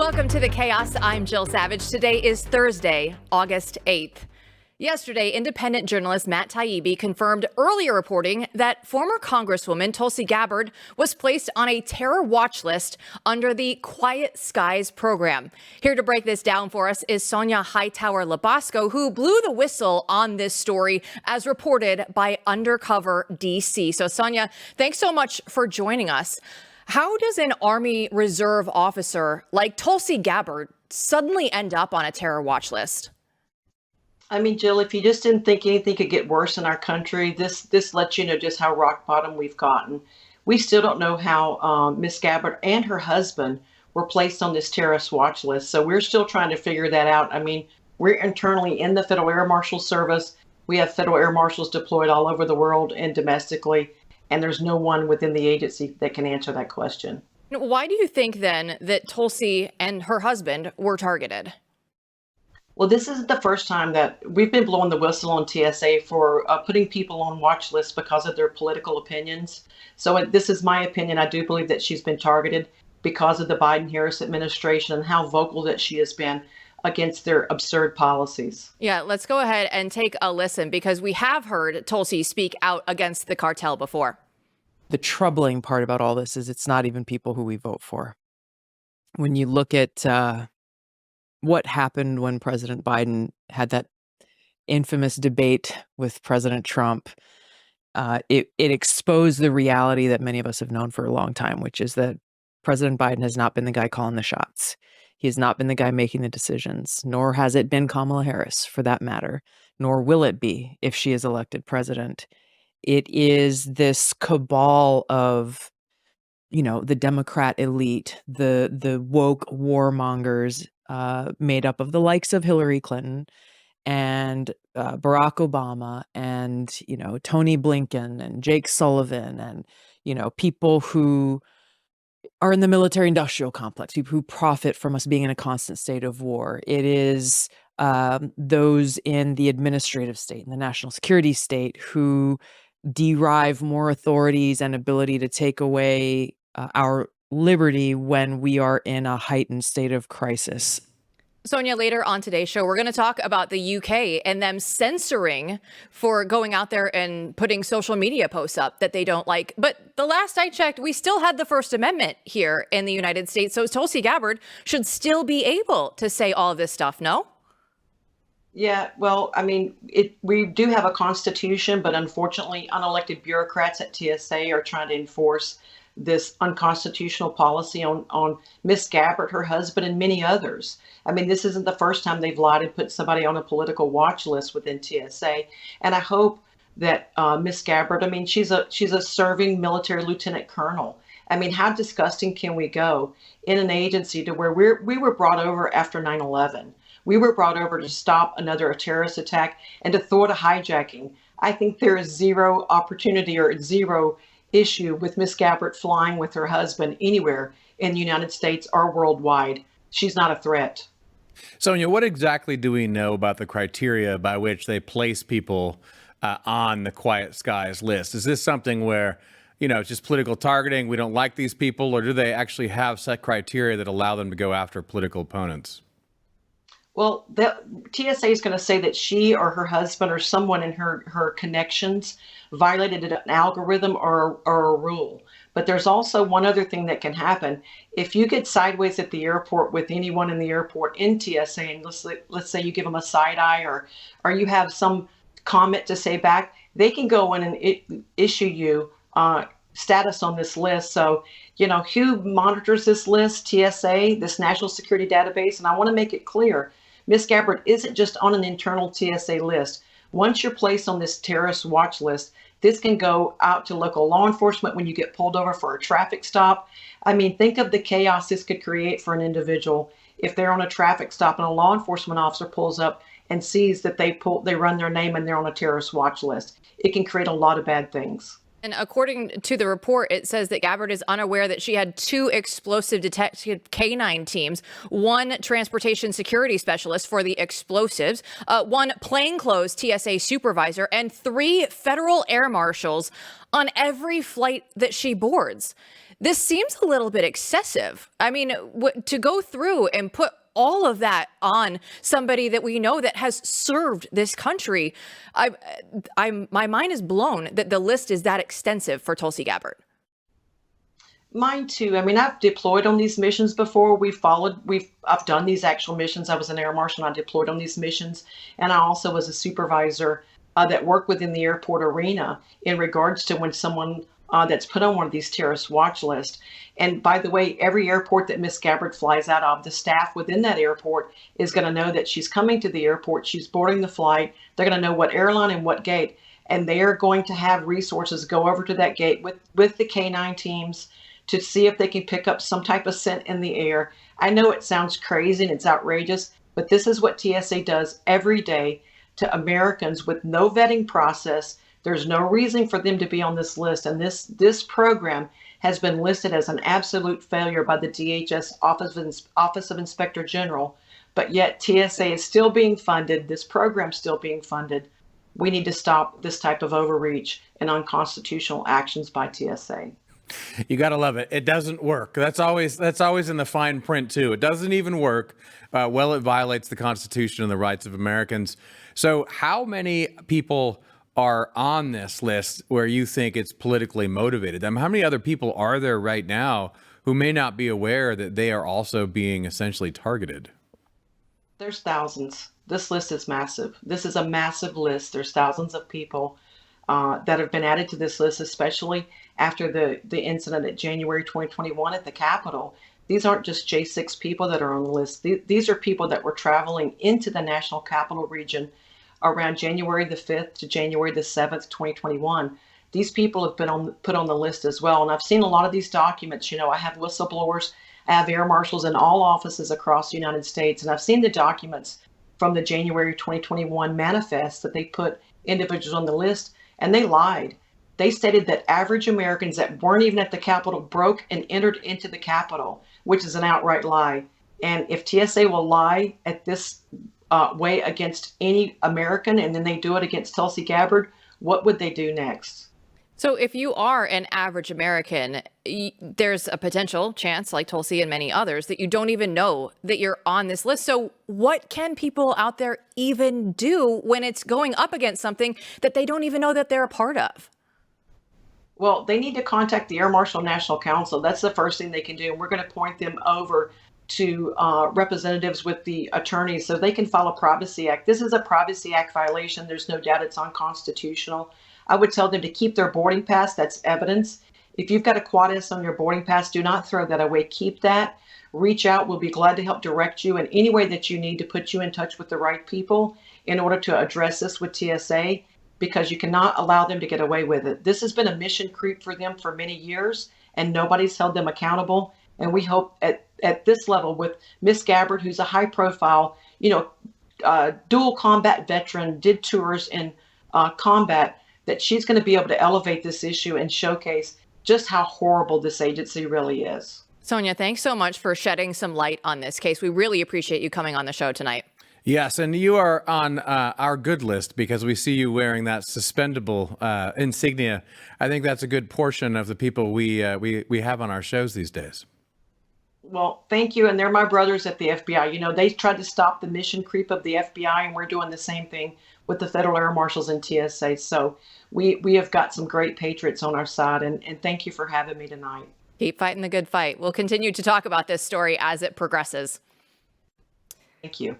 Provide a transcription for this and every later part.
Welcome to the chaos. I'm Jill Savage. Today is Thursday, August 8th. Yesterday, independent journalist Matt Taibbi confirmed earlier reporting that former Congresswoman Tulsi Gabbard was placed on a terror watch list under the Quiet Skies program. Here to break this down for us is Sonia Hightower-Labasco, who blew the whistle on this story as reported by Undercover DC. So, Sonia, thanks so much for joining us. How does an Army Reserve officer like Tulsi Gabbard suddenly end up on a terror watch list? I mean, Jill, if you just didn't think anything could get worse in our country, this lets you know just how rock bottom we've gotten. We still don't know how Miss Gabbard and her husband were placed on this terrorist watch list. So we're still trying to figure that out. I mean, we're internally in the Federal Air Marshal Service. We have federal air marshals deployed all over the world and domestically, and there's no one within the agency that can answer that question. Why do you think then that Tulsi and her husband were targeted? Well, this isn't the first time that we've been blowing the whistle on TSA for putting people on watch lists because of their political opinions. So this is my opinion. I do believe that she's been targeted because of the Biden-Harris administration and how vocal that she has been against their absurd policies. Yeah, let's go ahead and take a listen because we have heard Tulsi speak out against the cartel before. The troubling part about all this is it's not even people who we vote for. When you look at what happened when President Biden had that infamous debate with President Trump, it exposed the reality that many of us have known for a long time, which is that President Biden has not been the guy calling the shots. He has not been the guy making the decisions, nor has it been Kamala Harris, for that matter, nor will it be if she is elected president. It is this cabal of, the Democrat elite, the woke warmongers, made up of the likes of Hillary Clinton and Barack Obama and, Tony Blinken and Jake Sullivan and, people who are in the military industrial complex, people who profit from us being in a constant state of war. It is those in the administrative state, in the national security state, who derive more authorities and ability to take away our liberty when we are in a heightened state of crisis. Sonia, later on today's show, we're going to talk about the UK and them censoring for going out there and putting social media posts up that they don't like. But the last I checked, we still had the First Amendment here in the United States. So Tulsi Gabbard should still be able to say all of this stuff, no? Yeah, well, I mean, we do have a constitution, but unfortunately, unelected bureaucrats at TSA are trying to enforce this unconstitutional policy on Miss Gabbard, her husband, and many others. I mean, this isn't the first time they've lied and put somebody on a political watch list within TSA. And I hope that Miss Gabbard, I mean, she's a serving military lieutenant colonel. I mean, how disgusting can we go in an agency to where we were brought over after 9/11? We were brought over to stop another terrorist attack and to thwart a hijacking. I think there is zero opportunity or zero issue with Miss Gabbard flying with her husband anywhere in the United States or worldwide. She's not a threat. Sonia, what exactly do we know about the criteria by which they place people on the Quiet Skies list? Is this something where, it's just political targeting, we don't like these people, or do they actually have set criteria that allow them to go after political opponents? Well, the TSA is going to say that she or her husband or someone in her connections violated an algorithm or a rule. But there's also one other thing that can happen. If you get sideways at the airport with anyone in the airport in TSA, and let's say you give them a side eye or you have some comment to say back, they can go in and issue you status on this list. So, who monitors this list? TSA, this national security database. And I want to make it clear, Miss Gabbard isn't just on an internal TSA list. Once you're placed on this terrorist watch list, this can go out to local law enforcement when you get pulled over for a traffic stop. I mean, think of the chaos this could create for an individual if they're on a traffic stop and a law enforcement officer pulls up and sees that they run their name and they're on a terrorist watch list. It can create a lot of bad things. And according to the report, it says that Gabbard is unaware that she had 2 explosive detective canine teams, 1 transportation security specialist for the explosives, 1 plainclothes TSA supervisor, and 3 federal air marshals on every flight that she boards. This seems a little bit excessive. I mean, to go through and put all of that on somebody that we know that has served this country, my mind is blown that the list is that extensive for Tulsi Gabbard. Mine too. I mean, I've deployed on these missions before. I've done these actual missions. I was an air marshal and I deployed on these missions. And I also was a supervisor that worked within the airport arena in regards to when someone that's put on one of these terrorist watch lists. And by the way, every airport that Miss Gabbard flies out of, the staff within that airport is going to know that she's coming to the airport, she's boarding the flight, they're going to know what airline and what gate, and they are going to have resources go over to that gate with the K9 teams to see if they can pick up some type of scent in the air. I know it sounds crazy and it's outrageous, but this is what TSA does every day to Americans with no vetting process. There's no reason for them to be on this list. And this program has been listed as an absolute failure by the DHS Office of Inspector General. But yet TSA is still being funded. This program's still being funded. We need to stop this type of overreach and unconstitutional actions by TSA. You got to love it. It doesn't work. That's always in the fine print, too. It doesn't even work. It violates the Constitution and the rights of Americans. So how many people are on this list where you think it's politically motivated? How many other people are there right now who may not be aware that they are also being essentially targeted? There's thousands. This list is massive. This is a massive list. There's thousands of people that have been added to this list, especially after the incident at January 2021 at the Capitol. These aren't just J6 people that are on the list. These are people that were traveling into the National Capital Region around January the 5th to January the 7th, 2021. These people have been put on the list as well. And I've seen a lot of these documents. You know, I have whistleblowers, I have air marshals in all offices across the United States. And I've seen the documents from the January 2021 manifest that they put individuals on the list, and they lied. They stated that average Americans that weren't even at the Capitol broke and entered into the Capitol, which is an outright lie. And if TSA will lie at this way against any American, and then they do it against Tulsi Gabbard, what would they do next? So if you are an average American, there's a potential chance, like Tulsi and many others, that you don't even know that you're on this list. So what can people out there even do when it's going up against something that they don't even know that they're a part of? Well, they need to contact the Air Marshal National Council. That's the first thing they can do. And we're going to point them over to representatives with the attorneys so they can file a Privacy Act. This is a Privacy Act violation. There's no doubt it's unconstitutional. I would tell them to keep their boarding pass. That's evidence. If you've got a Quad S on your boarding pass, do not throw that away. Keep that. Reach out. We'll be glad to help direct you in any way that you need to put you in touch with the right people in order to address this with TSA, because you cannot allow them to get away with it. This has been a mission creep for them for many years, and nobody's held them accountable. And we hope at this level with Miss Gabbard, who's a high profile, dual combat veteran, did tours in combat, that she's going to be able to elevate this issue and showcase just how horrible this agency really is. Sonia, thanks so much for shedding some light on this case. We really appreciate you coming on the show tonight. Yes, and you are on our good list because we see you wearing that suspendable insignia. I think that's a good portion of the people we have on our shows these days. Well, thank you. And they're my brothers at the FBI. You know, they tried to stop the mission creep of the FBI, and we're doing the same thing with the Federal Air Marshals and TSA. So we have got some great patriots on our side, and thank you for having me tonight. Keep fighting the good fight. We'll continue to talk about this story as it progresses. Thank you.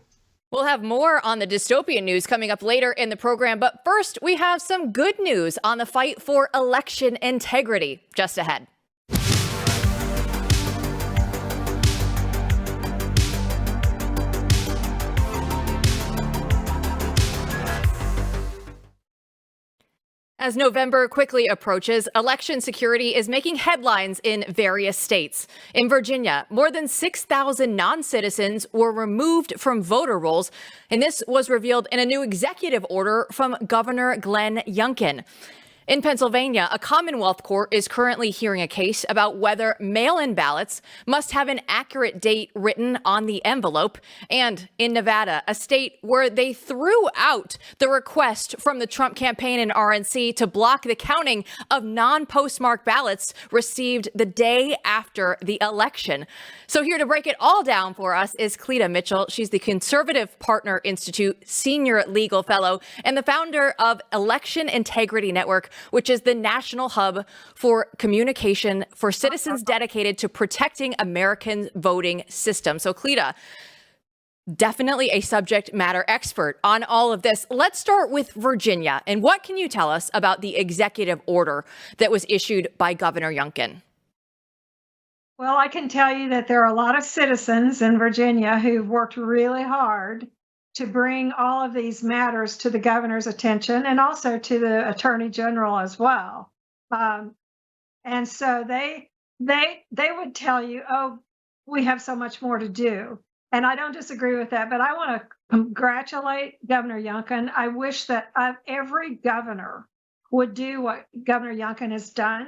We'll have more on the dystopian news coming up later in the program. But first, we have some good news on the fight for election integrity just ahead. As November quickly approaches, election security is making headlines in various states. In Virginia, more than 6,000 non-citizens were removed from voter rolls, and this was revealed in a new executive order from Governor Glenn Youngkin. In Pennsylvania, a Commonwealth court is currently hearing a case about whether mail-in ballots must have an accurate date written on the envelope. And in Nevada, a state where they threw out the request from the Trump campaign and RNC to block the counting of non-postmarked ballots received the day after the election. So here to break it all down for us is Cleta Mitchell. She's the Conservative Partner Institute Senior Legal Fellow and the founder of Election Integrity Network, which is the national hub for communication for citizens dedicated to protecting American voting system. So Cleta, definitely a subject matter expert on all of this. Let's start with Virginia. And what can you tell us about the executive order that was issued by Governor Youngkin? Well, I can tell you that there are a lot of citizens in Virginia who've worked really hard to bring all of these matters to the governor's attention and also to the attorney general as well. And so they would tell you, oh, we have so much more to do. And I don't disagree with that, but I want to congratulate Governor Youngkin. I wish that every governor would do what Governor Youngkin has done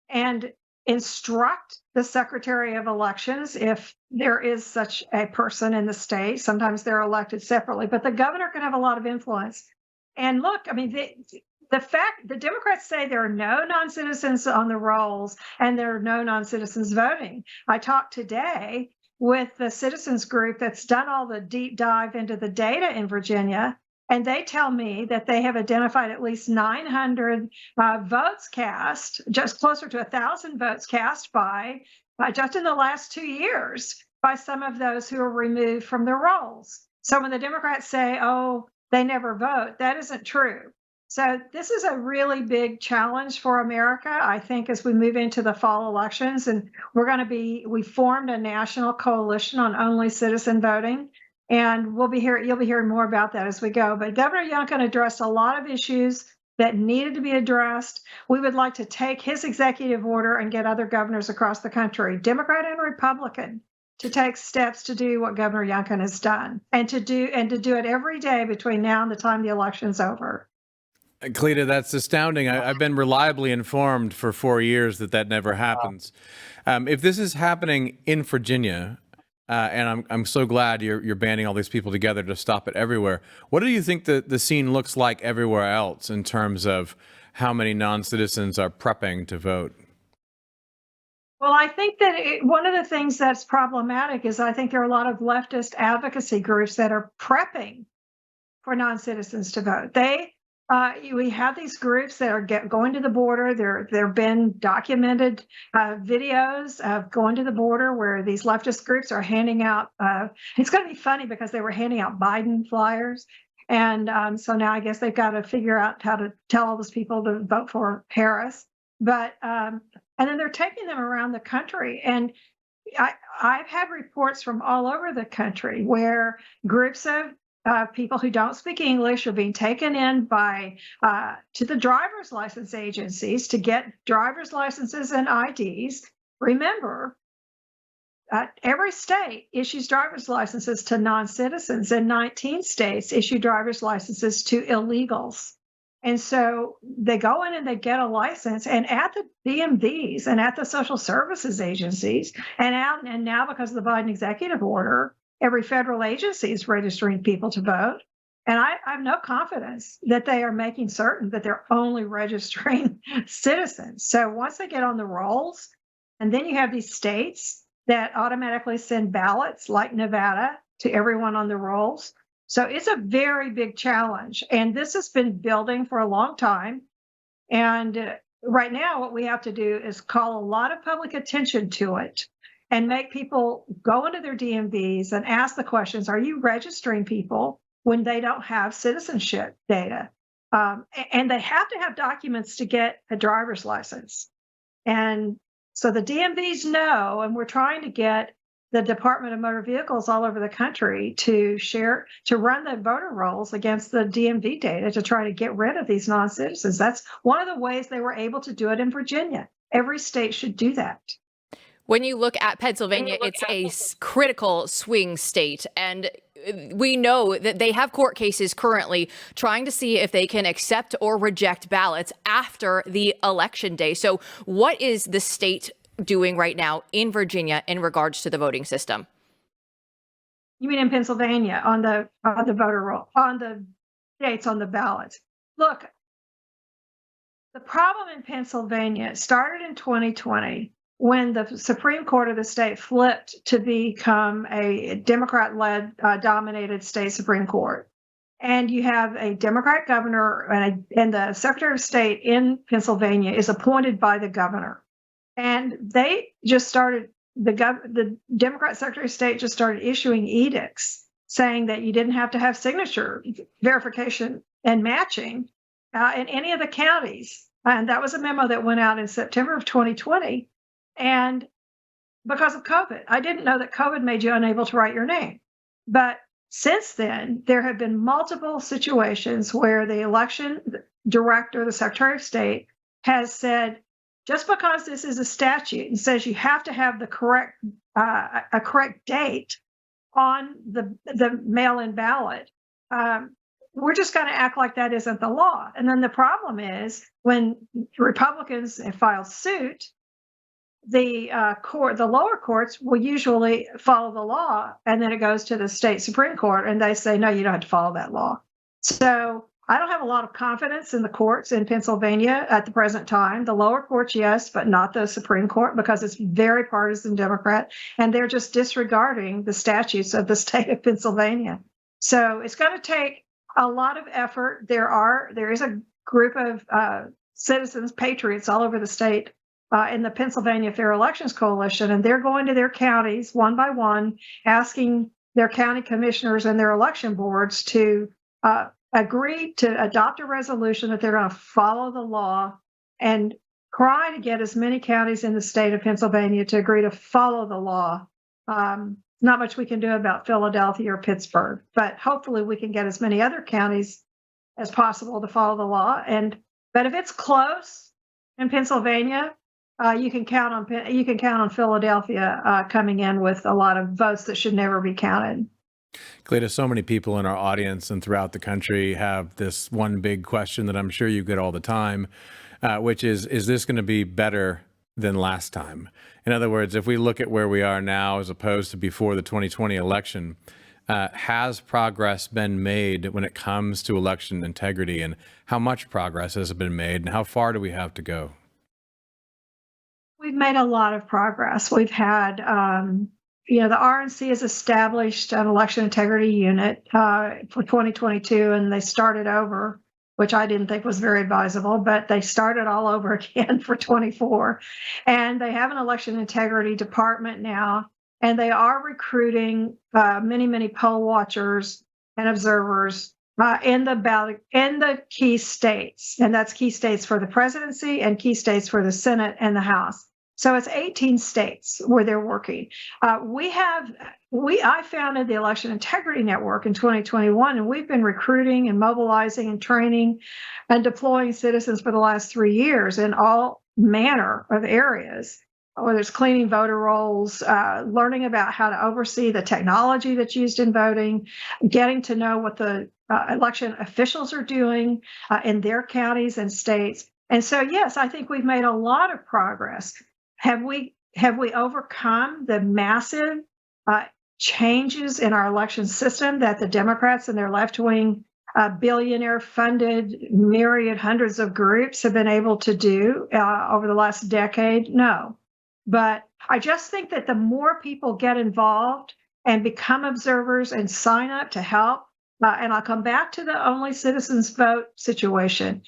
and instruct the Secretary of Elections if there is such a person in the state. Sometimes they're elected separately, but the governor can have a lot of influence. And look, I mean, the fact the Democrats say there are no non-citizens on the rolls and there are no non-citizens voting. I talked today with the citizens group that's done all the deep dive into the data in Virginia, and they tell me that they have identified at least 900 votes cast, just closer to 1,000 votes cast by just in the last 2 years by some of those who are removed from their rolls. So when the Democrats say, oh, they never vote, that isn't true. So this is a really big challenge for America, I think, as we move into the fall elections. And we formed a national coalition on only citizen voting. And you'll be hearing more about that as we go. But Governor Youngkin addressed a lot of issues that needed to be addressed. We would like to take his executive order and get other governors across the country, Democrat and Republican, to take steps to do what Governor Youngkin has done and to do it every day between now and the time the election's over. Cleta, that's astounding. I've been reliably informed for 4 years that never happens. If this is happening in Virginia, and I'm so glad you're banding all these people together to stop it everywhere, what do you think the scene looks like everywhere else in terms of how many non-citizens are prepping to vote? Well, I think that one of the things that's problematic is I think there are a lot of leftist advocacy groups that are prepping for non-citizens to vote. We have these groups that are going to the border. There have been documented videos of going to the border where these leftist groups are handing out. It's going to be funny because they were handing out Biden flyers. And so now I guess they've got to figure out how to tell all those people to vote for Harris. But and then they're taking them around the country. And I've had reports from all over the country where groups of people who don't speak English are being taken in to the driver's license agencies to get driver's licenses and IDs. Remember, every state issues driver's licenses to non-citizens, and 19 states issue driver's licenses to illegals. And so they go in and they get a license, and at the DMVs and at the social services agencies, and now because of the Biden executive order, every federal agency is registering people to vote. And I have no confidence that they are making certain that they're only registering citizens. So once they get on the rolls, and then you have these states that automatically send ballots like Nevada to everyone on the rolls. So it's a very big challenge. And this has been building for a long time. And right now, what we have to do is call a lot of public attention to it and make people go into their DMVs and ask the questions, are you registering people when they don't have citizenship data? And they have to have documents to get a driver's license. And so the DMVs know, and we're trying to get the Department of Motor Vehicles all over the country to run the voter rolls against the DMV data to try to get rid of these non-citizens. That's one of the ways they were able to do it in Virginia. Every state should do that. When you look at Pennsylvania, it's a critical swing state. And we know that they have court cases currently trying to see if they can accept or reject ballots after the election day. So what is the state doing right now in Virginia in regards to the voting system? You mean in Pennsylvania on the voter roll, on the dates on the ballots? Look, the problem in Pennsylvania started in 2020 when the Supreme Court of the state flipped to become a Democrat-led, dominated state Supreme Court. And you have a Democrat governor, and the Secretary of State in Pennsylvania is appointed by the governor. And they just started, the Democrat Secretary of State just started issuing edicts saying that you didn't have to have signature verification and matching in any of the counties. And that was a memo that went out in September of 2020. And because of COVID, I didn't know that COVID made you unable to write your name. But since then, there have been multiple situations where the election director, the Secretary of State, has said, just because this is a statute and says you have to have the correct date on the mail-in ballot, we're just going to act like that isn't the law. And then the problem is when Republicans file suit, the lower courts will usually follow the law, and then it goes to the state Supreme Court, and they say, no, you don't have to follow that law. So I don't have a lot of confidence in the courts in Pennsylvania at the present time. The lower courts, yes, but not the Supreme Court, because it's very partisan Democrat, and they're just disregarding the statutes of the state of Pennsylvania. So it's going to take a lot of effort. There is a group of citizens, patriots all over the state in the Pennsylvania Fair Elections Coalition, and they're going to their counties one by one, asking their county commissioners and their election boards to agree to adopt a resolution that they're going to follow the law, and try to get as many counties in the state of Pennsylvania to agree to follow the law. Not much we can do about Philadelphia or Pittsburgh, but hopefully we can get as many other counties as possible to follow the law. But if it's close in Pennsylvania, you can count on Philadelphia coming in with a lot of votes that should never be counted. Cleta, so many people in our audience and throughout the country have this one big question that I'm sure you get all the time, which is this going to be better than last time? In other words, if we look at where we are now as opposed to before the 2020 election, has progress been made when it comes to election integrity, and how much progress has been made, and how far do we have to go? We've made a lot of progress. We've had, the RNC has established an election integrity unit for 2022, and they started over, which I didn't think was very advisable, but they started all over again for 24. And they have an election integrity department now, and they are recruiting many, many poll watchers and observers in the key states. And that's key states for the presidency and key states for the Senate and the House. So it's 18 states where they're working. I founded the Election Integrity Network in 2021, and we've been recruiting and mobilizing and training and deploying citizens for the last 3 years in all manner of areas, whether it's cleaning voter rolls, learning about how to oversee the technology that's used in voting, getting to know what the election officials are doing in their counties and states. And so, yes, I think we've made a lot of progress. Have we overcome the massive changes in our election system that the Democrats and their left-wing billionaire-funded myriad hundreds of groups have been able to do over the last decade? No. But I just think that the more people get involved and become observers and sign up to help, and I'll come back to the only citizens vote situation.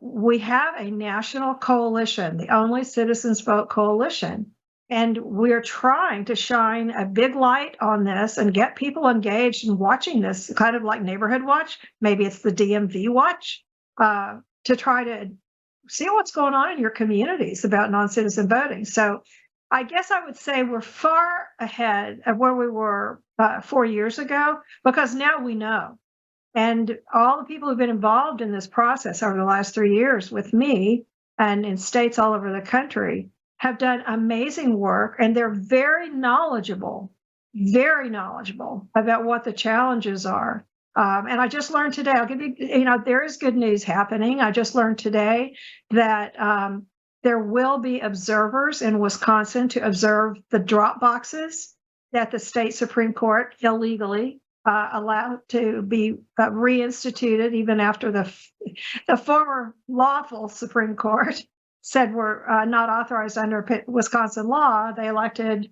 We have a national coalition, the Only Citizens Vote Coalition, and we're trying to shine a big light on this and get people engaged in watching this, kind of like Neighborhood Watch. Maybe it's the DMV Watch, to try to see what's going on in your communities about non-citizen voting. So I guess I would say we're far ahead of where we were 4 years ago, because now we know. And all the people who've been involved in this process over the last 3 years with me and in states all over the country have done amazing work, and they're very knowledgeable very knowledgeable about what the challenges are. And I just learned today, I'll give you, there is good news happening. I just learned today that there will be observers in Wisconsin to observe the drop boxes that the state Supreme Court illegally allowed to be reinstituted, even after the former lawful Supreme Court said were not authorized under Wisconsin law. They elected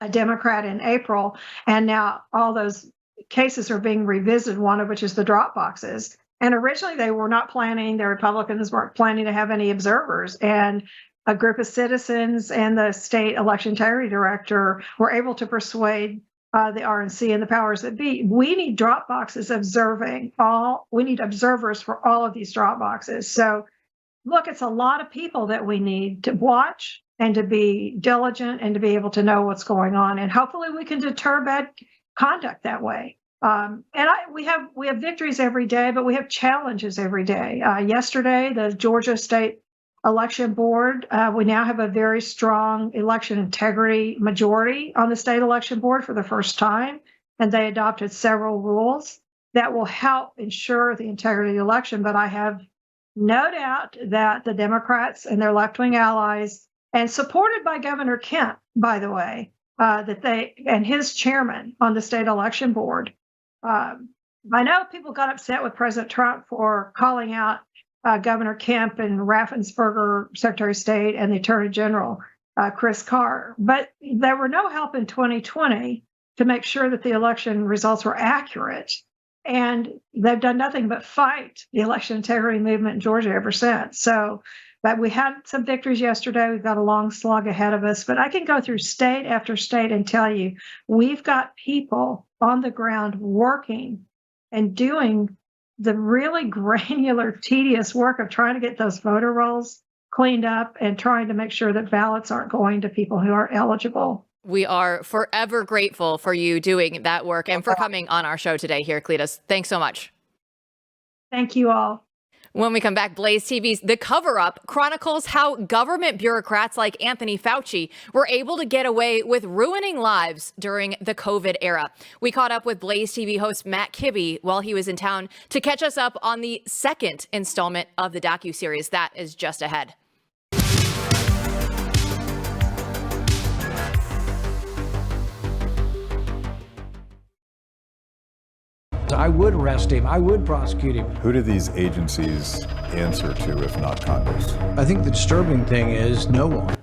a Democrat in April, and now all those cases are being revisited, one of which is the drop boxes. And originally they were not planning, the Republicans weren't planning to have any observers. And a group of citizens and the state election integrity director were able to persuade the RNC and the powers that be. We need drop boxes we need observers for all of these drop boxes. So look, it's a lot of people that we need to watch and to be diligent and to be able to know what's going on. And hopefully we can deter bad conduct that way. We have victories every day, but we have challenges every day. Yesterday, the Georgia State Election Board, we now have a very strong election integrity majority on the state election board for the first time, and they adopted several rules that will help ensure the integrity of the election. But I have no doubt that the Democrats and their left-wing allies, and supported by Governor Kemp, by the way, that they and his chairman on the state election board. I know people got upset with President Trump for calling out Governor Kemp and Raffensperger, Secretary of State, and the Attorney General, Chris Carr, but there were no help in 2020 to make sure that the election results were accurate. And they've done nothing but fight the election integrity movement in Georgia ever since. But we had some victories yesterday. We've got a long slog ahead of us. But I can go through state after state and tell you, we've got people on the ground working and doing the really granular, tedious work of trying to get those voter rolls cleaned up and trying to make sure that ballots aren't going to people who are eligible. We are forever grateful for you doing that work and for coming on our show today here, Cletus. Thanks so much. Thank you all. When we come back, Blaze TV's The Cover-Up chronicles how government bureaucrats like Anthony Fauci were able to get away with ruining lives during the COVID era. We caught up with Blaze TV host Matt Kibbe while he was in town to catch us up on the second installment of the docuseries. That is just ahead. I would arrest him. I would prosecute him. Who do these agencies answer to if not Congress? I think the disturbing thing is no one.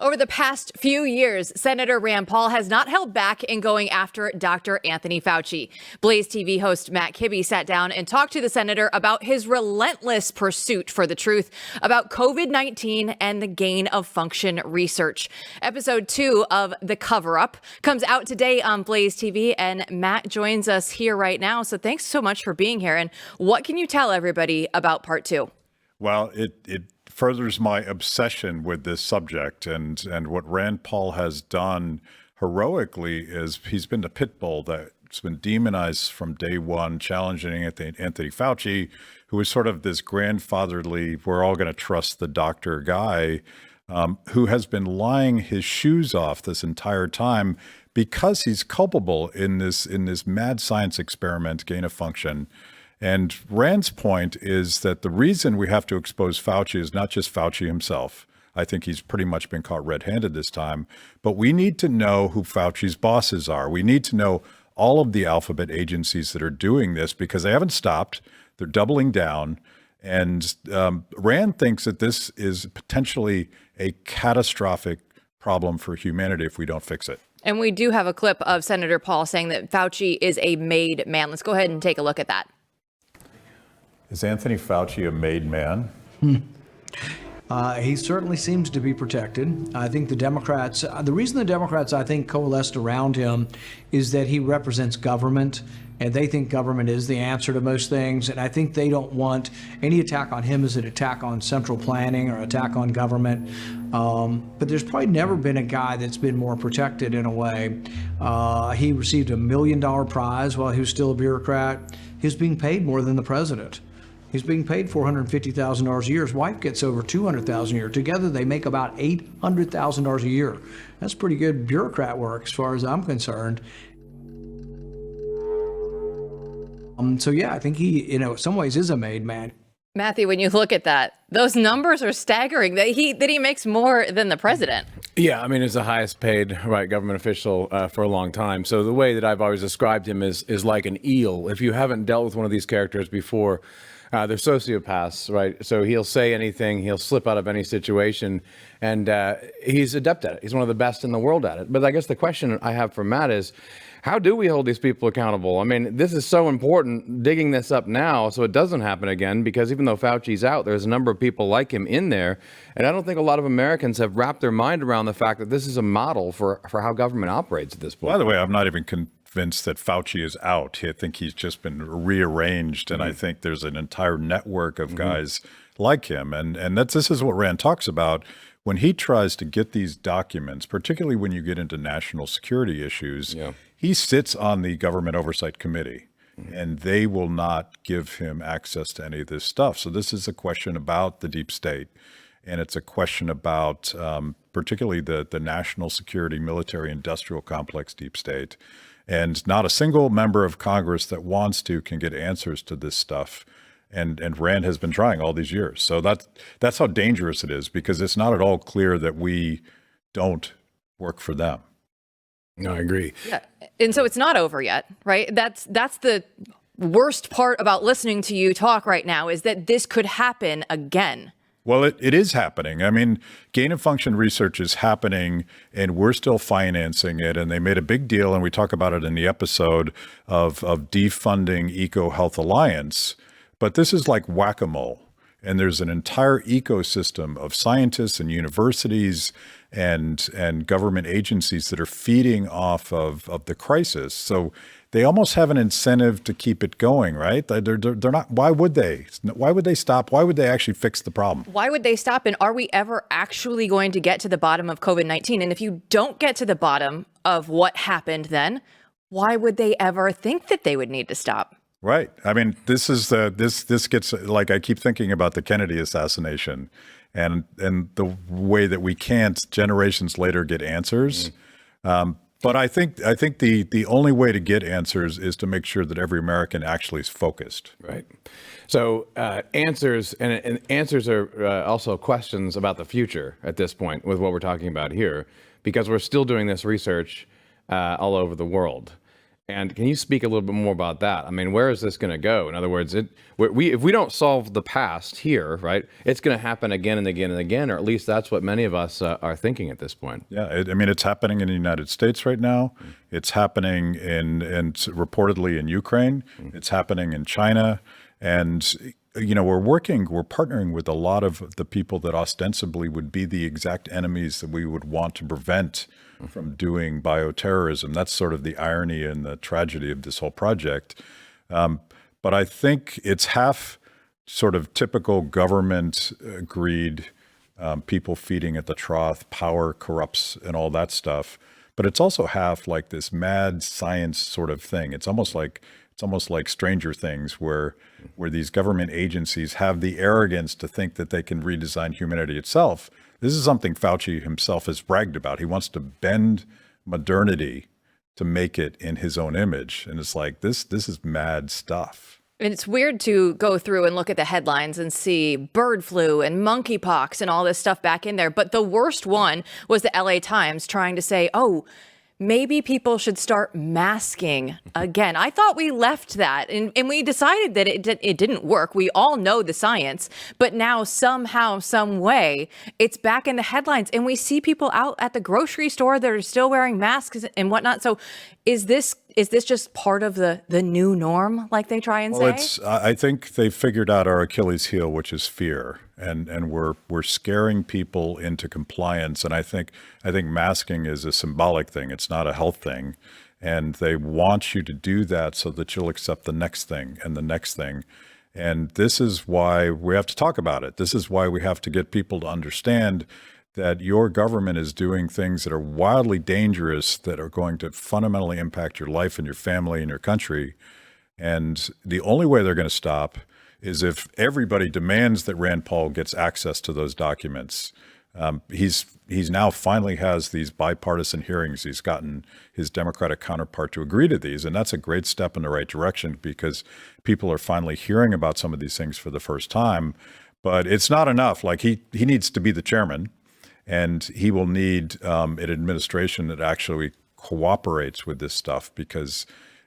Over the past few years, Senator Rand Paul has not held back in going after Dr. Anthony Fauci. Blaze TV host Matt Kibbe sat down and talked to the senator about his relentless pursuit for the truth about COVID-19 and the gain of function research. Episode 2 of The Cover-Up comes out today on Blaze TV, and Matt joins us here right now. So thanks so much for being here. And what can you tell everybody about part 2? Well, it furthers my obsession with this subject, and what Rand Paul has done heroically is he's been the pit bull that's been demonized from day one, challenging Anthony Fauci, who is sort of this grandfatherly, we're all going to trust the doctor guy, who has been lying his shoes off this entire time because he's culpable in this mad science experiment, gain of function. And Rand's point is that the reason we have to expose Fauci is not just Fauci himself. I think he's pretty much been caught red-handed this time. But we need to know who Fauci's bosses are. We need to know all of the alphabet agencies that are doing this because they haven't stopped. They're doubling down. And Rand thinks that this is potentially a catastrophic problem for humanity if we don't fix it. And we do have a clip of Senator Paul saying that Fauci is a made man. Let's go ahead and take a look at that. Is Anthony Fauci a made man? He certainly seems to be protected. I think the Democrats, the reason the Democrats, I think, coalesced around him is that he represents government, and they think government is the answer to most things. And I think they don't want any attack on him as an attack on central planning or attack on government. But there's probably never been a guy that's been more protected in a way. He received $1 million prize while he was still a bureaucrat. He was being paid more than the president. He's being paid $450,000 a year. His wife gets over $200,000 a year. Together, they make about $800,000 a year. That's pretty good bureaucrat work, as far as I'm concerned. So yeah, I think he, in some ways, is a made man. Matthew, when you look at that, those numbers are staggering. That he makes more than the president. Yeah, I mean, he's the highest paid government official for a long time. So the way that I've always described him is like an eel. If you haven't dealt with one of these characters before, they're sociopaths, right? So he'll say anything, he'll slip out of any situation, and he's adept at it. He's one of the best in the world at it. But I guess the question I have for Matt is, how do we hold these people accountable? I mean, this is so important, digging this up now so it doesn't happen again, because even though Fauci's out, there's a number of people like him in there. And I don't think a lot of Americans have wrapped their mind around the fact that this is a model for how government operates at this point. By the way, I'm not even convinced that Fauci is out. I think he's just been rearranged. And I think there's an entire network of guys like him. And this is what Rand talks about. When he tries to get these documents, particularly when you get into national security issues, he sits on the Government Oversight Committee, and they will not give him access to any of this stuff. So this is a question about the deep state, and it's a question about particularly the national security, military, industrial complex deep state. And not a single member of Congress that wants to can get answers to this stuff. And Rand has been trying all these years. So that's how dangerous it is, because it's not at all clear that we don't work for them. No, I agree. Yeah, and so it's not over yet, right? That's the worst part about listening to you talk right now, is that this could happen again. Well, it is happening. I mean, gain of function research is happening, and we're still financing it. And they made a big deal, and we talk about it in the episode of defunding EcoHealth Alliance. But this is like whack-a-mole. And there's an entire ecosystem of scientists and universities and government agencies that are feeding off of the crisis. So they almost have an incentive to keep it going, right? They're not. Why would they? Why would they stop? Why would they actually fix the problem? Why would they stop? And are we ever actually going to get to the bottom of COVID-19? And if you don't get to the bottom of what happened then, why would they ever think that they would need to stop? Right. I mean, this gets, like, I keep thinking about the Kennedy assassination and the way that we can't generations later get answers. But I think the only way to get answers is to make sure that every American actually is focused. Right. So answers and answers are also questions about the future at this point with what we're talking about here, because we're still doing this research all over the world. And can you speak a little bit more about that? I mean, where is this going to go? In other words, if we don't solve the past here, right, it's going to happen again and again and again, or at least that's what many of us are thinking at this point. Yeah, I mean, it's happening in the United States right now. It's happening in reportedly in Ukraine. It's happening in China. And, you know, we're partnering with a lot of the people that ostensibly would be the exact enemies that we would want to prevent from doing bioterrorism. That's sort of the irony and the tragedy of this whole project. But I think it's half sort of typical government greed, people feeding at the trough, power corrupts and all that stuff. But it's also half like this mad science sort of thing. It's almost like Stranger Things, where these government agencies have the arrogance to think that they can redesign humanity itself. This is something Fauci himself has bragged about. He wants to bend modernity to make it in his own image. And it's like, this is mad stuff. And it's weird to go through and look at the headlines and see bird flu and monkeypox and all this stuff back in there. But the worst one was the LA Times trying to say, oh, maybe people should start masking again. I thought we left that and we decided that it didn't work. We all know the science, but now somehow, some way, it's back in the headlines and we see people out at the grocery store that are still wearing masks and whatnot. So is this just part of the new norm, like they try and say? I think they figured out our Achilles heel, which is fear. And we're scaring people into compliance. And I think masking is a symbolic thing. It's not a health thing. And they want you to do that so that you'll accept the next thing and the next thing. And this is why we have to talk about it. This is why we have to get people to understand that your government is doing things that are wildly dangerous, that are going to fundamentally impact your life and your family and your country. And the only way they're going to stop is if everybody demands that Rand Paul gets access to those documents. He's now finally has these bipartisan hearings. He's gotten his Democratic counterpart to agree to these, and that's a great step in the right direction because people are finally hearing about some of these things for the first time. But it's not enough. Like he needs to be the chairman, and he will need an administration that actually cooperates with this stuff because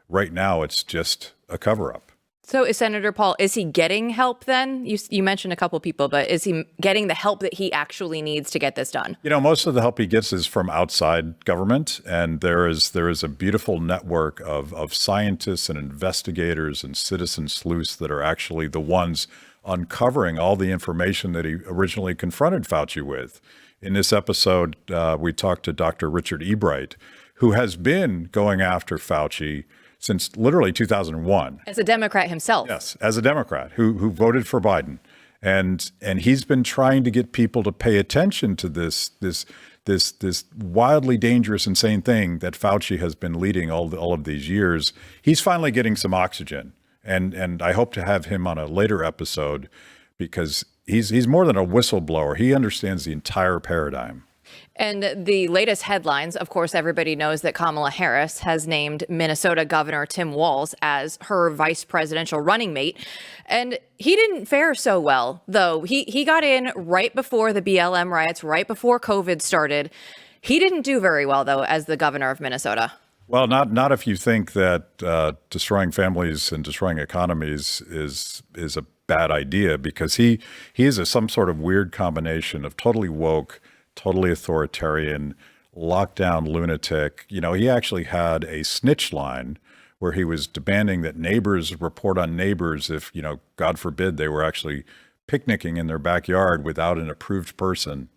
right now it's just a cover-up. So is Senator Paul, is he getting help then? You mentioned a couple people, but is he getting the help that he actually needs to get this done? Most of the help he gets is from outside government. And there is a beautiful network of scientists and investigators and citizen sleuths that are actually the ones uncovering all the information that he originally confronted Fauci with. In this episode, we talked to Dr. Richard Ebright, who has been going after Fauci since literally 2001. As a Democrat himself. Yes, as a Democrat who voted for Biden. And he's been trying to get people to pay attention to this wildly dangerous, insane thing that Fauci has been leading all of these years. He's finally getting some oxygen. And I hope to have him on a later episode because he's more than a whistleblower. He understands the entire paradigm. And the latest headlines, of course, everybody knows that Kamala Harris has named Minnesota Governor Tim Walz as her vice presidential running mate. And he didn't fare so well, though. He got in right before the BLM riots, right before COVID started. He didn't do very well, though, as the governor of Minnesota. Well, not if you think that destroying families and destroying economies is a bad idea, because he is some sort of weird combination of totally woke, totally authoritarian, lockdown lunatic. He actually had a snitch line where he was demanding that neighbors report on neighbors if, God forbid, they were actually picnicking in their backyard without an approved person.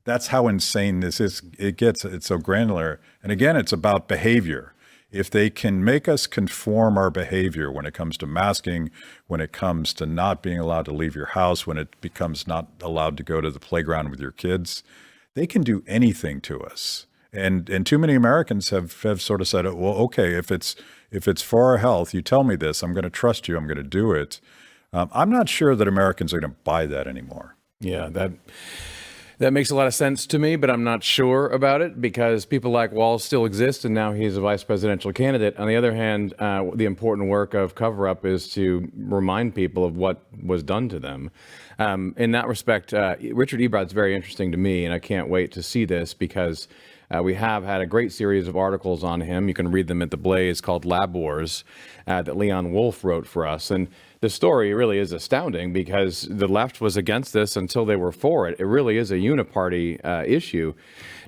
That's how insane this is. It's so granular. And again, it's about behavior. If they can make us conform our behavior when it comes to masking, when it comes to not being allowed to leave your house, when it becomes not allowed to go to the playground with your kids, they can do anything to us. And too many Americans have sort of said, well, okay, if it's for our health, you tell me this, I'm going to trust you, I'm going to do it. I'm not sure that Americans are going to buy that anymore. Yeah, that makes a lot of sense to me, but I'm not sure about it because people like Walz still exist, and now he's a vice presidential candidate. On the other hand, the important work of cover-up is to remind people of what was done to them. In that respect, Richard Ebright's very interesting to me, and I can't wait to see this because we have had a great series of articles on him. You can read them at The Blaze called Lab Wars that Leon Wolf wrote for us. And the story really is astounding because the left was against this until they were for it. It really is a uniparty issue.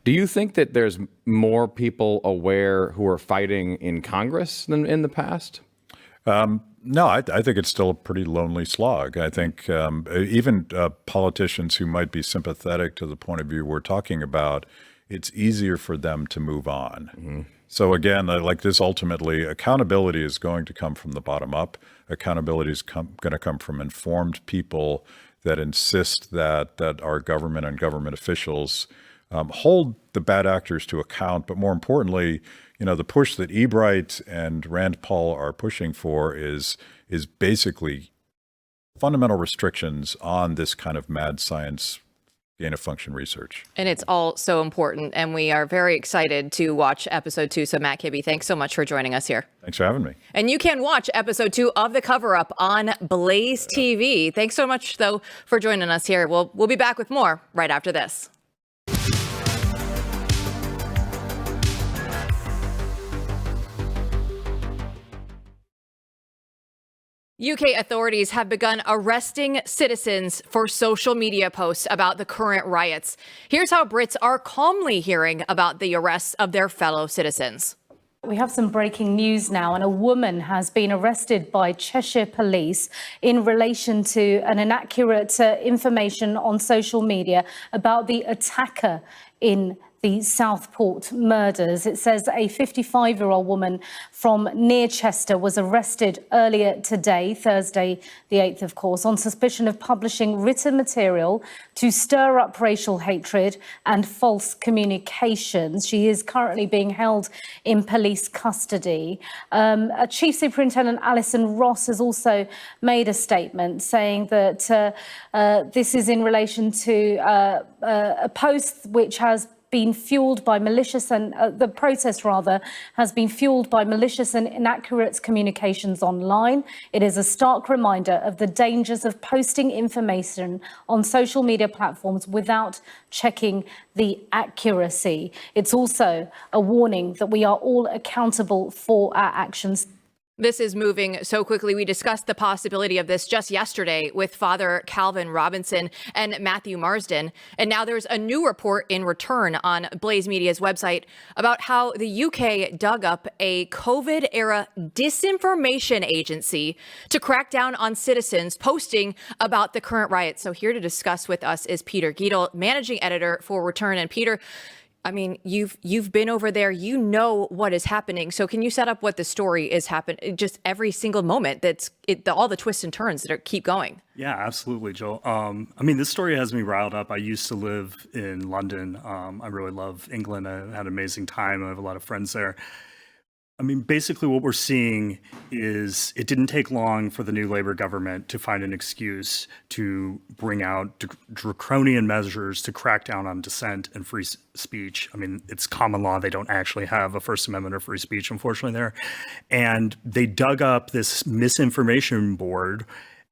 Do you think that there's more people aware who are fighting in Congress than in the past? No, I think it's still a pretty lonely slog. I think even politicians who might be sympathetic to the point of view we're talking about, it's easier for them to move on. Mm-hmm. So again, like this, ultimately, accountability is going to come from the bottom up. Accountability is going to come from informed people that insist that our government and government officials hold the bad actors to account. But more importantly, the push that Ebright and Rand Paul are pushing for is basically fundamental restrictions on this kind of mad science gain-of-function research. And it's all so important, and we are very excited to watch episode 2. So Matt Kibbe, thanks so much for joining us here. Thanks for having me. And you can watch episode 2 of The Cover-Up on BlazeTV. Thanks so much, though, for joining us here. We'll be back with more right after this. UK authorities have begun arresting citizens for social media posts about the current riots. Here's how Brits are calmly hearing about the arrests of their fellow citizens. We have some breaking news now, and a woman has been arrested by Cheshire Police in relation to an inaccurate information on social media about the attacker in the Southport murders. It says a 55-year-old woman from near Chester was arrested earlier today, Thursday the 8th, of course, on suspicion of publishing written material to stir up racial hatred and false communications. She is currently being held in police custody. Chief Superintendent Alison Ross has also made a statement saying that this is in relation to a post which has been fueled by malicious and the protest rather has been fueled by malicious and inaccurate communications online. It is a stark reminder of the dangers of posting information on social media platforms without checking the accuracy. It's also a warning that we are all accountable for our actions. This is moving so quickly. We discussed the possibility of this just yesterday with Father Calvin Robinson and Matthew Marsden. And now there's a new report in return on Blaze Media's website about how the UK dug up a COVID-era disinformation agency to crack down on citizens posting about the current riots. So here to discuss with us is Peter Giedel, managing editor for Return. And Peter, I mean, you've been over there, you know what is happening. So can you set up what the story is happening, just every single moment all the twists and turns that keep going? Yeah, absolutely, Joel. I mean, this story has me riled up. I used to live in London. I really love England. I had an amazing time. I have a lot of friends there. I mean, basically what we're seeing is it didn't take long for the new Labour government to find an excuse to bring out draconian measures to crack down on dissent and free speech. I mean, it's common law. They don't actually have a First Amendment or free speech, unfortunately, there. And they dug up this misinformation board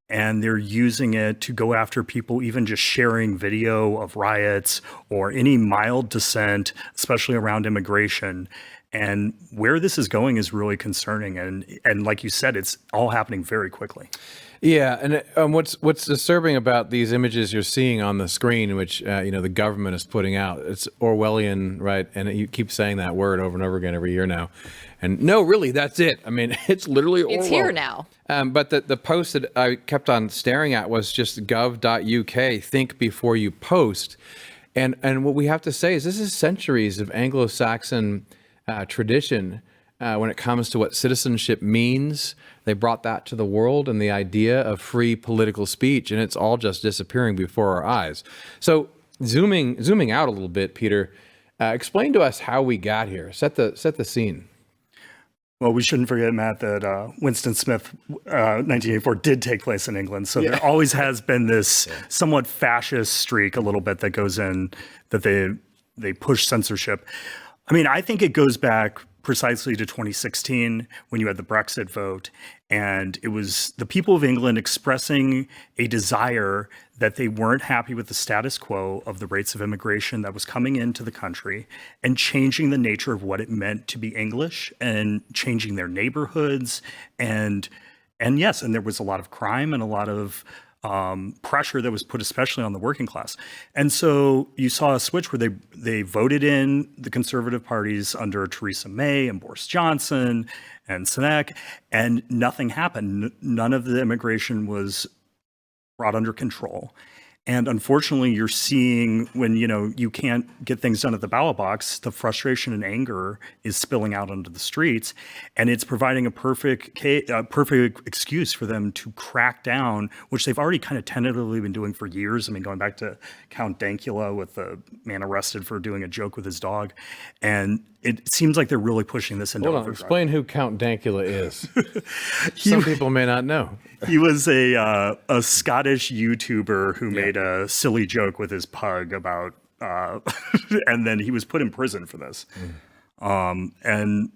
and they're using it to go after people even just sharing video of riots or any mild dissent, especially around immigration. And where this is going is really concerning. And like you said, it's all happening very quickly. Yeah, and what's disturbing about these images you're seeing on the screen, which the government is putting out, it's Orwellian, right? And you keep saying that word over and over again every year now. And no, really, that's it. I mean, it's literally Orwell. It's here now. But the post that I kept on staring at was just gov.uk, think before you post. And what we have to say is this is centuries of Anglo-Saxon tradition when it comes to what citizenship means. They brought that to the world and the idea of free political speech, and it's all just disappearing before our eyes. So zooming out a little bit, Peter, explain to us how we got here. Set the scene. Well, we shouldn't forget, Matt, that Winston Smith, 1984, did take place in England. So there always has been this somewhat fascist streak a little bit that goes in, that they push censorship. I mean, I think it goes back precisely to 2016 when you had the Brexit vote. And it was the people of England expressing a desire that they weren't happy with the status quo of the rates of immigration that was coming into the country and changing the nature of what it meant to be English and changing their neighborhoods. And yes, and there was a lot of crime and a lot of pressure that was put especially on the working class. And so you saw a switch where they voted in the conservative parties under Theresa May and Boris Johnson and Sunak, and nothing happened. None of the immigration was brought under control. And unfortunately, you're seeing when, you can't get things done at the ballot box, the frustration and anger is spilling out onto the streets. And it's providing a perfect excuse for them to crack down, which they've already kind of tentatively been doing for years. I mean, going back to Count Dankula with the man arrested for doing a joke with his dog. And it seems like they're really pushing this into overdrive. Explain who Count Dankula is. Some people may not know. He was a Scottish YouTuber who made a silly joke with his pug about, and then he was put in prison for this. And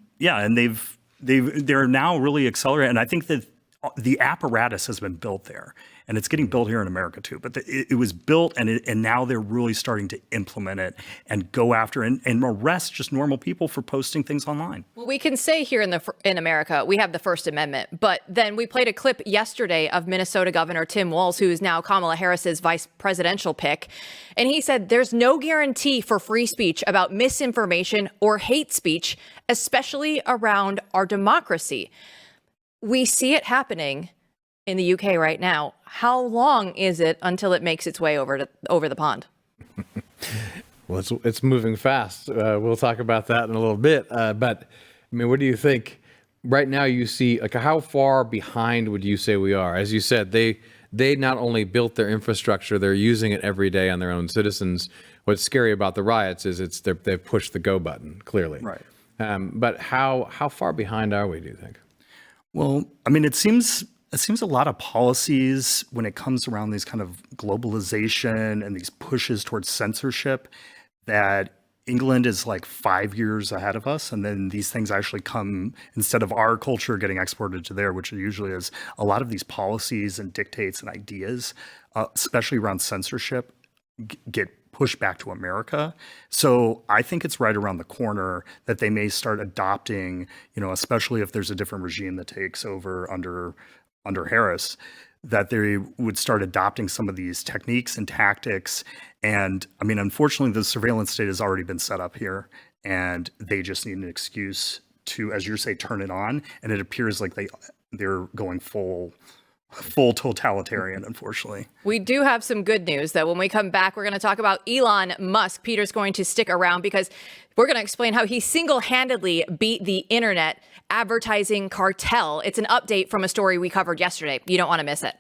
they're now really accelerating. And I think that the apparatus has been built there, and it's getting built here in America too. But it was built, and now they're really starting to implement it and go after and arrest just normal people for posting things online. Well, we can say here in America, we have the First Amendment, but then we played a clip yesterday of Minnesota Governor Tim Walz, who is now Kamala Harris's vice presidential pick. And he said there's no guarantee for free speech about misinformation or hate speech, especially around our democracy. We see it happening in the UK right now. How long is it until it makes its way over the pond? Well, it's moving fast. We'll talk about that in a little bit. But I mean, what do you think right now? You see, like, how far behind would you say we are? As you said, they not only built their infrastructure, they're using it every day on their own citizens. What's scary about the riots is they've pushed the go button, clearly. Right. But how far behind are we, do you think? Well, I mean, it seems a lot of policies when it comes around these kind of globalization and these pushes towards censorship, that England is like 5 years ahead of us. And then these things actually come, instead of our culture getting exported to there, which it usually is, a lot of these policies and dictates and ideas, especially around censorship, get pushed back to America. So I think it's right around the corner that they may start adopting, especially if there's a different regime that takes over under Harris, that they would start adopting some of these techniques and tactics. And I mean, unfortunately, the surveillance state has already been set up here, and they just need an excuse to, as you say, turn it on. And it appears like they're going full totalitarian, unfortunately. We do have some good news, though. When we come back, we're going to talk about Elon Musk. Peter's going to stick around because we're going to explain how he single-handedly beat the internet advertising cartel. It's an update from a story we covered yesterday. You don't want to miss it.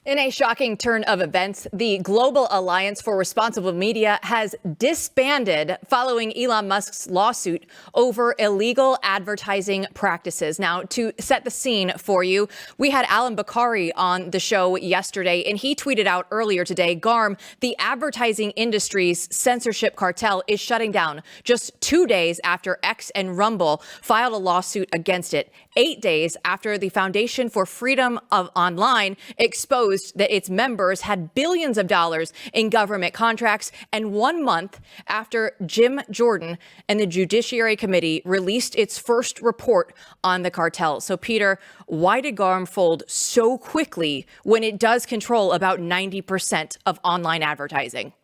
In a shocking turn of events, the Global Alliance for Responsible Media has disbanded following Elon Musk's lawsuit over illegal advertising practices. Now, to set the scene for you, we had Alan Bakari on the show yesterday, and he tweeted out earlier today, Garm, the advertising industry's censorship cartel is shutting down just 2 days after X and Rumble filed a lawsuit against it, 8 days after the Foundation for Freedom of Online exposed that its members had billions of dollars in government contracts, and 1 month after Jim Jordan and the Judiciary Committee released its first report on the cartel. So, Peter, why did GARM fold so quickly when it does control about 90% of online advertising?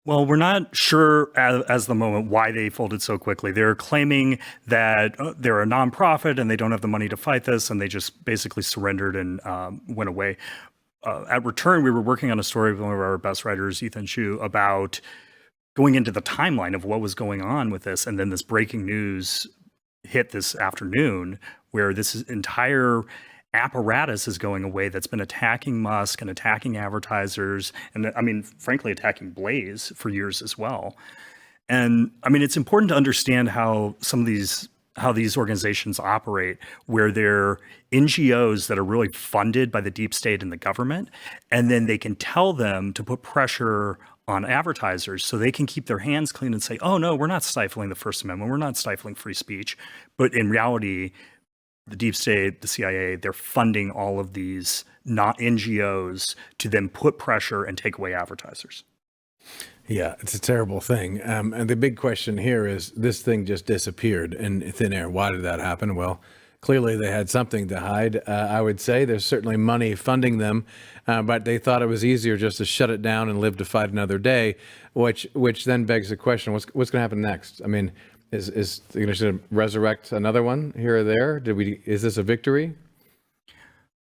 Well, we're not sure as the moment why they folded so quickly. They're claiming that they're a nonprofit and they don't have the money to fight this, and they just basically surrendered and went away. At Return, we were working on a story with one of our best writers, Ethan Chu, about going into the timeline of what was going on with this. And then this breaking news hit this afternoon where this entire apparatus is going away that's been attacking Musk and attacking advertisers. And I mean, frankly, attacking Blaze for years as well. And I mean, it's important to understand how these organizations operate, where they're NGOs that are really funded by the deep state and the government, and then they can tell them to put pressure on advertisers so they can keep their hands clean and say, oh no, we're not stifling the First Amendment, we're not stifling free speech. But in reality, the deep state, the CIA, they're funding all of these not NGOs to then put pressure and take away advertisers. Yeah, it's a terrible thing. And the big question here is, this thing just disappeared in thin air. Why did that happen? Well, clearly they had something to hide. I would say there's certainly money funding them, but they thought it was easier just to shut it down and live to fight another day, which then begs the question, what's going to happen next? I mean, is they're going to resurrect another one here or there? Is this a victory?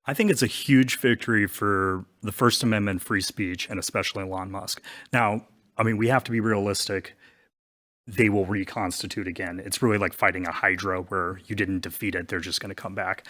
I think it's a huge victory for the First Amendment, free speech, and especially Elon Musk. Now, I mean, we have to be realistic. They will reconstitute again. It's really like fighting a Hydra where you didn't defeat it. They're just going to come back.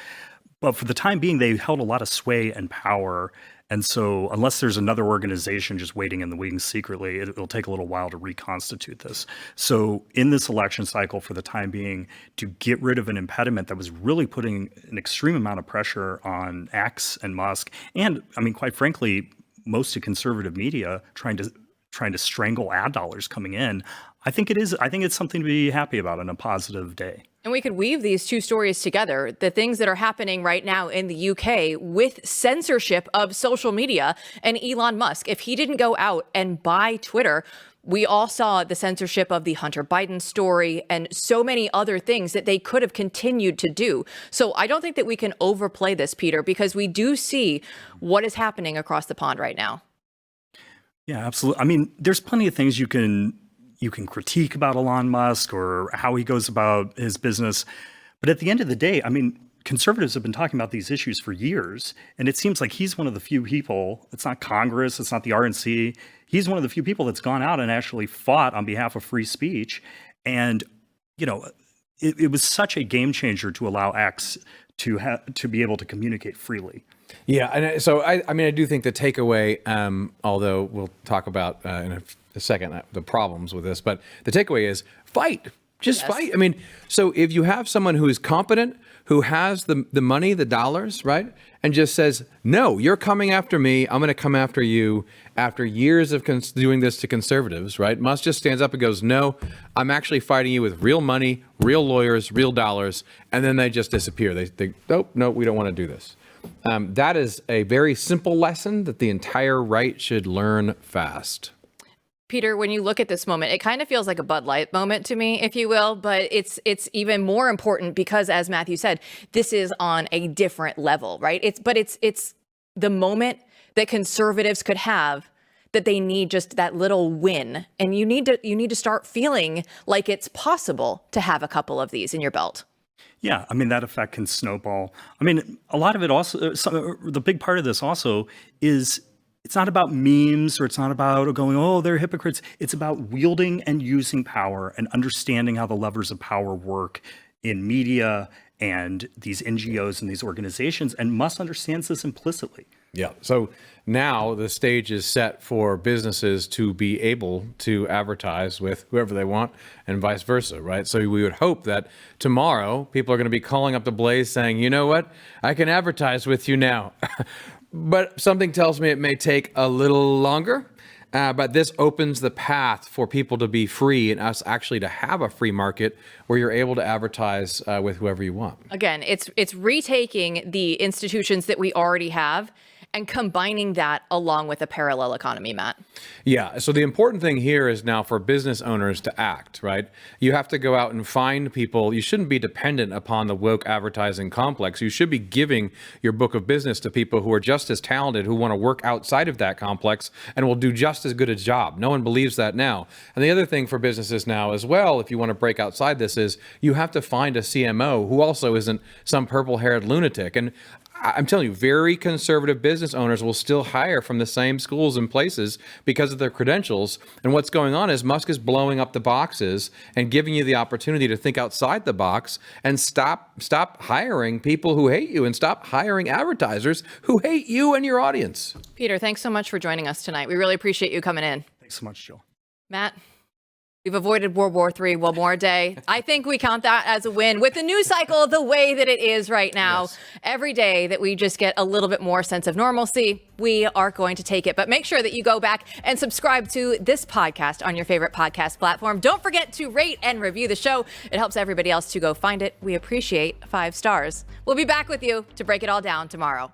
But for the time being, they held a lot of sway and power. And so unless there's another organization just waiting in the wings secretly, it'll take a little while to reconstitute this. So in this election cycle, for the time being, to get rid of an impediment that was really putting an extreme amount of pressure on X and Musk, and I mean, quite frankly, most of conservative media trying to strangle ad dollars coming in, I think it's something to be happy about on a positive day. And we could weave these two stories together, the things that are happening right now in the UK with censorship of social media and Elon Musk. If he didn't go out and buy Twitter, we all saw the censorship of the Hunter Biden story and so many other things that they could have continued to do. So I don't think that we can overplay this, Peter, because we do see what is happening across the pond right now. Yeah, absolutely. I mean, there's plenty of things you can critique about Elon Musk or how he goes about his business. But at the end of the day, I mean, conservatives have been talking about these issues for years, and it seems like he's one of the few people, it's not Congress, it's not the RNC, he's one of the few people that's gone out and actually fought on behalf of free speech. And, you know, it was such a game changer to allow X to be able to communicate freely. Yeah, and so I mean, I do think the takeaway, although we'll talk about in a second the problems with this, but the takeaway is fight. Just fight. I mean, so if you have someone who is competent, who has the money, the dollars, right, and just says, no, you're coming after me, I'm going to come after you, after years of doing this to conservatives, right, Musk just stands up and goes, no, I'm actually fighting you with real money, real lawyers, real dollars, and then they just disappear. They nope, no, we don't want to do this. That is a very simple lesson that the entire right should learn fast. Peter, when you look at this moment, it kind of feels like a Bud Light moment to me, if you will, but it's even more important because, as Matthew said, this is on a different level, right? It's the moment that conservatives could have that they need just that little win, and you need to start feeling like it's possible to have a couple of these in your belt. Yeah, I mean, that effect can snowball. I mean, a lot of it also, the big part of this also is it's not about memes, or it's not about going, oh, they're hypocrites. It's about wielding and using power and understanding how the levers of power work in media and these NGOs and these organizations, and Musk understands this implicitly. Yeah. So now the stage is set for businesses to be able to advertise with whoever they want and vice versa, right? So we would hope that tomorrow people are going to be calling up the Blaze saying, you know what, I can advertise with you now. But something tells me it may take a little longer. But this opens the path for people to be free and us actually to have a free market where you're able to advertise with whoever you want. Again, it's retaking the institutions that we already have and combining that along with a parallel economy, Matt. Yeah. So the important thing here is now for business owners to act, right? You have to go out and find people. You shouldn't be dependent upon the woke advertising complex. You should be giving your book of business to people who are just as talented, who want to work outside of that complex and will do just as good a job. No one believes that now. And the other thing for businesses now as well, if you want to break outside this, is you have to find a CMO who also isn't some purple-haired lunatic. And I'm telling you, very conservative business owners will still hire from the same schools and places because of their credentials. And what's going on is Musk is blowing up the boxes and giving you the opportunity to think outside the box and stop hiring people who hate you and stop hiring advertisers who hate you and your audience. Peter, thanks so much for joining us tonight. We really appreciate you coming in. Thanks so much, Jill. Matt? We've avoided World War III one more day. I think we count that as a win with the news cycle the way that it is right now. Yes. Every day that we just get a little bit more sense of normalcy, we are going to take it. But make sure that you go back and subscribe to this podcast on your favorite podcast platform. Don't forget to rate and review the show. It helps everybody else to go find it. We appreciate 5 stars. We'll be back with you to break it all down tomorrow.